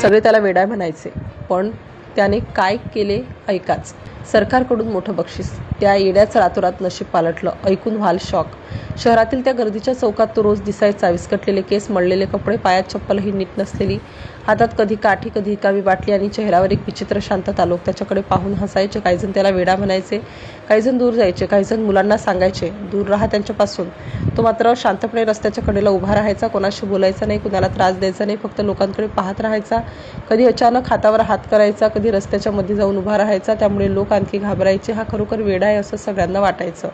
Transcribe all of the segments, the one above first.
सगळे त्याला वेडा म्हणायचे, पण त्याने काय केले ऐकाच. सरकारकडून मोठं बक्षीस. त्या येड्याचं रातोरात नशीब पालटलं. ऐकून व्हाल शॉक. शहरातील त्या गर्दीच्या चौकात तो रोज दिसायचा. विस्कटलेले केस, मळलेले कपडे, पायात चप्पलही नीट नसलेली, हातात कधी काठी कधी रिकामी बाटली आणि चेहऱ्यावर एक विचित्र शांतता. लोक त्याच्याकडे पाहून हसायचे. काहीजण त्याला वेडा म्हणायचे, काहीजण दूर जायचे, काहीजण मुलांना सांगायचे दूर राहा त्यांच्यापासून. तो मात्र शांतपणे रस्त्याच्या कडेला उभा राहायचा. कोणाशी बोलायचा नाही, कुणाला त्रास द्यायचा नाही, फक्त लोकांकडे पाहत राहायचा. कधी अचानक हातावर हात करायचा, कधी रस्त्याच्या मध्ये जाऊन उभा राहायचा. त्यामुळे लोक आणखी घाबरायचे. हा खरोखर वेडा आहे असं सगळ्यांना वाटायचं.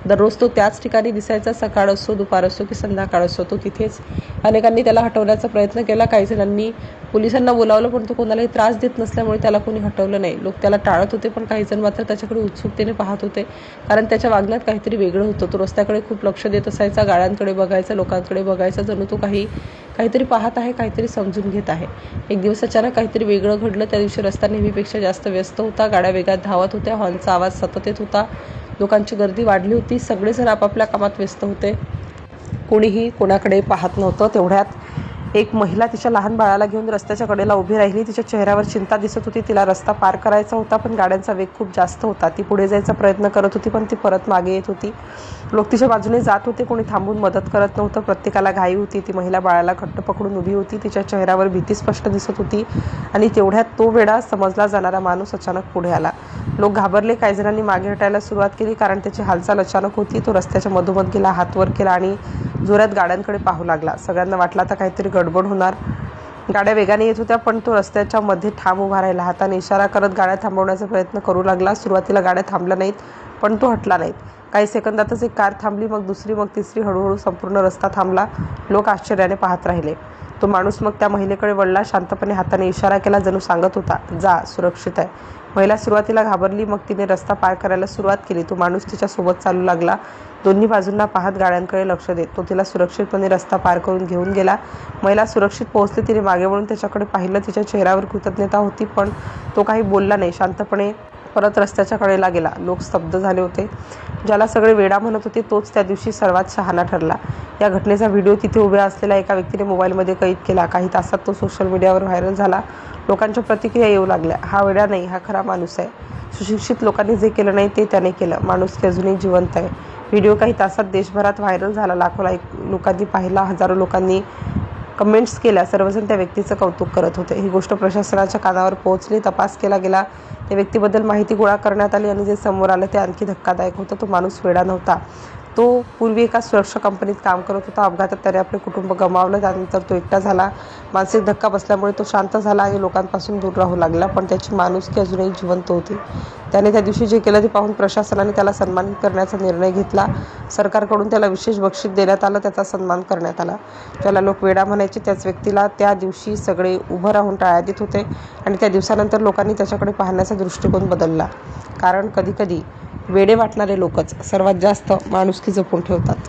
दररोज तो त्याच ठिकाणी दिसायचा. सकाळ असो, दुपार असो की संध्याकाळ असो, तो तिथेच. अनेकांनी त्याला हटवण्याचा प्रयत्न केला. काही जणांनी पोलिसांना बोलावलं, पण तो कोणालाही त्रास देत नसल्यामुळे त्याला कोणी हटवलं नाही. लोक त्याला टाळत होते, पण काही जण मात्र त्याच्याकडे उत्सुकतेने पाहत होते, कारण त्याच्या वागण्यात काहीतरी वेगळं होतं. तो रस्त्याकडे खूप लक्ष देत असायचा, गाड्यांकडे बघायचा, लोकांकडे बघायचा, जणू तो काहीतरी पाहत आहे, काहीतरी समजून घेत आहे. एक दिवस अचानक काहीतरी वेगळं घडलं. त्या दिवशी रस्ता नेहमीपेक्षा जास्त व्यस्त होता. गाड्या वेगात धावत होत्या, हॉर्नचा आवाज सतत येत होता. लोकांची गर्दी वाढली होती. सगळेजण आपापल्या कामात व्यस्त होते. कोणीही कोणाकडे पाहत नव्हतं. तेवढ्यात एक महिला तिच्या लहान बाळाला घेऊन रस्त्याच्या कडेला उभी राहिली. तिच्या चेहऱ्यावर चिंता दिसत होती. तिला रस्ता पार करायचा होता, पण गाड्यांचा वेग खूप जास्त होता. ती पुढे जायचा प्रयत्न करत होती, पण ती परत मागे येत होती. लोक तिच्या बाजूने जात होते. कोणी थांबून मदत करत नव्हतं. प्रत्येकाला घाई होती. ती महिला बाळाला घट्ट पकडून उभी होती. तिच्या चेहऱ्यावर भीती स्पष्ट दिसत होती. आणि तेवढ्यात तो वेडा समजला जाणारा माणूस अचानक पुढे आला. लोक घाबरले. काही जणांनी मागे हटायला सुरुवात केली, कारण त्याची हालचाल अचानक होती. तो रस्त्याच्या मधोमध गेला, हात वर केला आणि जोरात गाड्यांकडे पाहू लागला. सगळ्यांना वाटलं आता काहीतरी गडबड होणार. गाड्या वेगाने येत होत्या, पण तो रस्त्याच्या मध्ये ठाम उभा राहिला. हाताने इशारा करत गाड्या थांबवण्याचा प्रयत्न करू लागला. सुरुवातीला गाड्या थांबल्या नाहीत, पण तो हटला नाहीत. काही सेकंदातच एक कार थांबली, मग दुसरी, मग तिसरी. हळूहळू संपूर्ण रस्ता थांबला. लोक आश्चर्याने पाहत राहिले. तो माणूस मग त्या महिलेकडे वळला. शांतपणे हाताने इशारा केला, जणू सांगत होता, जा, सुरक्षित आहे. महिला सुरुवातीला घाबरली, मग तिने रस्ता पार करायला सुरुवात केली. तो माणूस तिच्या सोबत चालू लागला, दोन्ही बाजूंना पाहत, गाड्यांकडे लक्ष देत. तो तिला सुरक्षितपणे रस्ता पार करून घेऊन गेला. महिला सुरक्षित पोहोचली. तिने मागे वळून त्याच्याकडे पाहिलं. तिच्या चेहऱ्यावर कृतज्ञता होती, पण तो काही बोलला नाही. शांतपणे परत रस्त्याच्या कडेला गेला. लोक स्तब्ध झाले होते. ज्याला सगळे वेडा म्हणत होते, तोच त्या दिवशी सर्वात शहाणा ठरला. या घटनेचा व्हिडिओ तिथे उभ्या असलेल्या एका व्यक्तीने मोबाईलमध्ये कैद केला. काही तासात तो सोशल मीडियावर व्हायरल झाला. लोकांच्या प्रतिक्रिया येऊ लागल्या, हा वेडा नाही, हा खरा माणूस आहे. सुशिक्षित लोकांनी जे केलं नाही ते त्याने केलं. माणुसकी अजूनही जिवंत आहे. व्हिडिओ काही तासात देशभरात व्हायरल झाला. लाखो लोकांनी पाहिला. हजारो लोकांनी कमेंट्स केल्या. सर्वजण त्या व्यक्तीचं कौतुक करत होते. ही गोष्ट प्रशासनाच्या कानावर पोहोचली. तपास केला गेला. त्या व्यक्तीबद्दल माहिती गोळा करण्यात आली आणि जे समोर आलं ते आणखी धक्कादायक होतं. तो माणूस वेडा नव्हता. तो पूर्वी एका सुरक्षा कंपनीत काम करत होता. अपघातात त्याने आपले कुटुंब गमावलं. त्यानंतर तो एकटा झाला. मानसिक धक्का बसल्यामुळे तो शांत झाला आणि लोकांपासून दूर राहू लागला, पण त्याची माणुसकी अजूनही जिवंत होती. त्याने त्या दिवशी जे केलं ते पाहून प्रशासनाने त्याला सन्मानित करण्याचा निर्णय घेतला. सरकारकडून त्याला विशेष बक्षीस देण्यात आलं. त्याचा सन्मान करण्यात आला. ज्याला लोक वेडा म्हणायचे, त्याच व्यक्तीला त्या दिवशी सगळे उभं राहून टाळ्या देत होते. आणि त्या दिवसानंतर लोकांनी त्याच्याकडे पाहण्याचा दृष्टिकोन बदलला, कारण कधीकधी वेडे वाटणारे लोकच सर्वात जास्त माणुसकी जपून ठेवतात.